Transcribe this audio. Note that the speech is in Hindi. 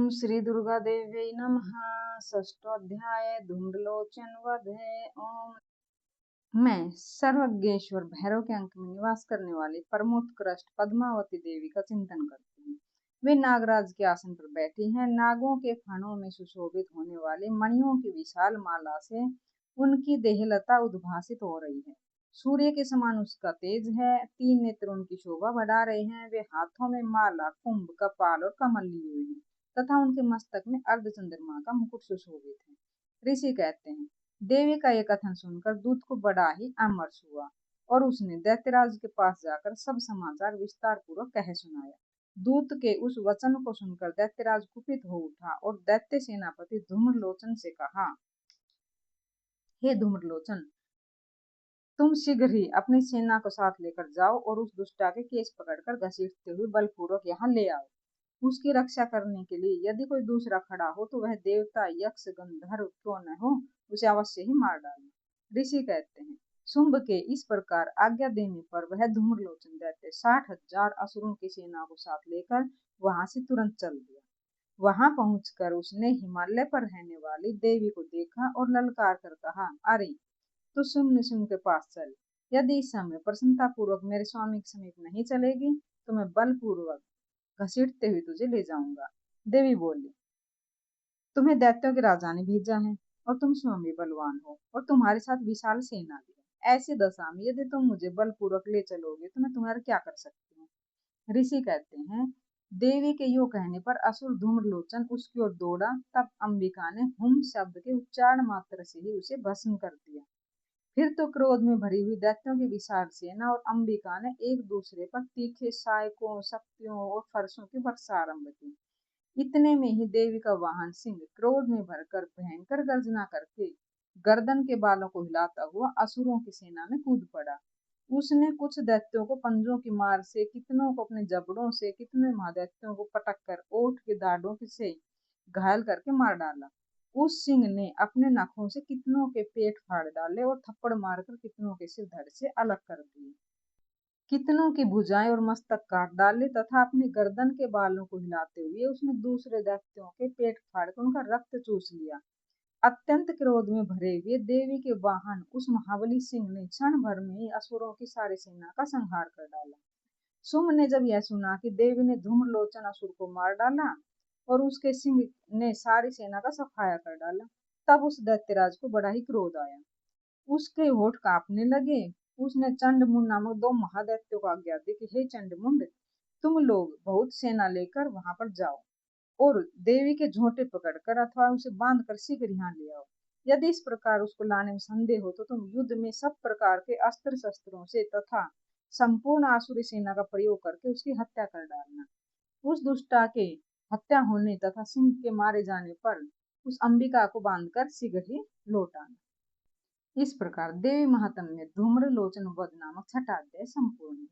श्री दुर्गा देवी नमः। षष्ठोध्याय धूम्रलोचन वध। ओम। मैं सर्वज्ञेश्वर भैरव के अंक में निवास करने वाली परमोत्कृष्ट पद्मावती देवी का चिंतन करती हूँ। वे नागराज के आसन पर बैठी हैं। नागों के फणों में सुशोभित होने वाली मणियों की विशाल माला से उनकी देहलता उद्भासित हो रही है। सूर्य के समान उसका तेज है। 3 नेत्र उनकी शोभा बढ़ा रहे हैं। वे हाथों में माला, कुंभ, कपाल और कमल लिए हुए हैं तथा उनके मस्तक में अर्धचंद्रमा का मुकुट सुशोभित है। ऋषि कहते हैं, देवी का यह कथन सुनकर दूत को बड़ा ही आमर्ष हुआ और उसने दैत्यराज के पास जाकर सब समाचार विस्तार पूर्वक कह सुनाया। दूत के उस वचन को सुनकर दैत्यराज कुपित हो उठा और दैत्य सेनापति धूम्रलोचन से कहा, हे धूम्रलोचन, तुम शीघ्र ही अपनी सेना को साथ लेकर जाओ और उस दुष्टा के केस पकड़कर घसीटते हुए बलपूर्वक यहाँ ले आओ। उसकी रक्षा करने के लिए यदि कोई दूसरा खड़ा हो तो वह देवता, यक्ष, गंधर्व क्यों न हो, उसे अवश्य ही मार डालना। ऋषि कहते हैं, शुंभ के इस प्रकार आज्ञा देने पर वह धूम्रलोचन दैत्य 60,000 असुरों की सेना को साथ लेकर वहां से तुरंत चल दिया। वहां पहुंचकर उसने हिमालय पर रहने वाली देवी को देखा और ललकार कर कहा, अरे तो शुंभ के पास चल। यदि इस समय प्रसन्नता पूर्वक मेरे स्वामी के समीप नहीं चलेगी तो मैं बलपूर्वक घसीटते हुए तुझे ले जाऊंगा। देवी बोली, तुम्हें दैत्यों के राजा ने भेजा है और तुम स्वयं भी बलवान हो और तुम्हारे साथ विशाल सेना भी है। ऐसी दशा में यदि तुम मुझे बलपूर्वक ले चलोगे तो मैं तुम्हारा क्या कर सकती हूँ। ऋषि कहते हैं, देवी के यो कहने पर असुर धूम्रलोचन उसकी ओर दौड़ा। तब अंबिका ने हुम शब्द के उच्चारण मात्र से ही उसे भस्म कर दिया। फिर तो क्रोध में भरी हुई दैत्यों की विशाल सेना और अंबिका ने एक दूसरे पर तीखे सायकों, शक्तियों और फरसों की वर्षा आरंभ की। इतने में ही देवी का वाहन सिंह क्रोध में भरकर भयंकर गर्जना करके गर्दन के बालों को हिलाता हुआ असुरों की सेना में कूद पड़ा। उसने कुछ दैत्यों को पंजों की मार से, कितनों को अपने जबड़ों से, कितने महादैत्यों को पटक कर ओठ के दाढ़ों से घायल करके मार डाला। उस सिंह ने अपने नखों से कितनों के पेट फाड़ डाले और थप्पड़ मारकर कितनों के सिर धड़ से अलग कर दिए। कितनों की भुजाएं और मस्तक काट डाले तथा अपनी गर्दन के बालों को हिलाते हुए उसने दूसरे दैत्यों के पेट फाड़कर उनका रक्त चूस लिया। अत्यंत क्रोध में भरे हुए देवी के वाहन उस महाबली सिंह ने क्षण भर में ही असुरों की सारी सेना का संहार कर डाला। शुंभ ने जब यह सुना कि देवी ने धूम्रलोचन असुर को मार डाला और उसके सिंह ने सारी सेना का सफाया कर डाला, तब उस दैत्यराज को बड़ा ही क्रोध आया। उसके होठ कांपने लगे। उसने चंडमुंड नामक 2 महादैत्यों को आज्ञा दी कि हे चंडमुंड, तुम लोग बहुत सेना लेकर वहां पर जाओ और देवी के झोंटे पकड़कर अथवा उसे बांधकर शीघ्र यहाँ ले आओ। यदि इस प्रकार उसको लाने में संदेह हो तो तुम युद्ध में सब प्रकार के अस्त्र शस्त्रों से तथा संपूर्ण आसुरी सेना का प्रयोग करके उसकी हत्या कर डालना। उस दुष्टा के हत्या होने तथा सिंह के मारे जाने पर उस अंबिका को बांधकर शीघ्र ही लौट आना। इस प्रकार देवी महात्म्य में धूम्रलोचन वध नामक 6वां अध्याय संपूर्ण है।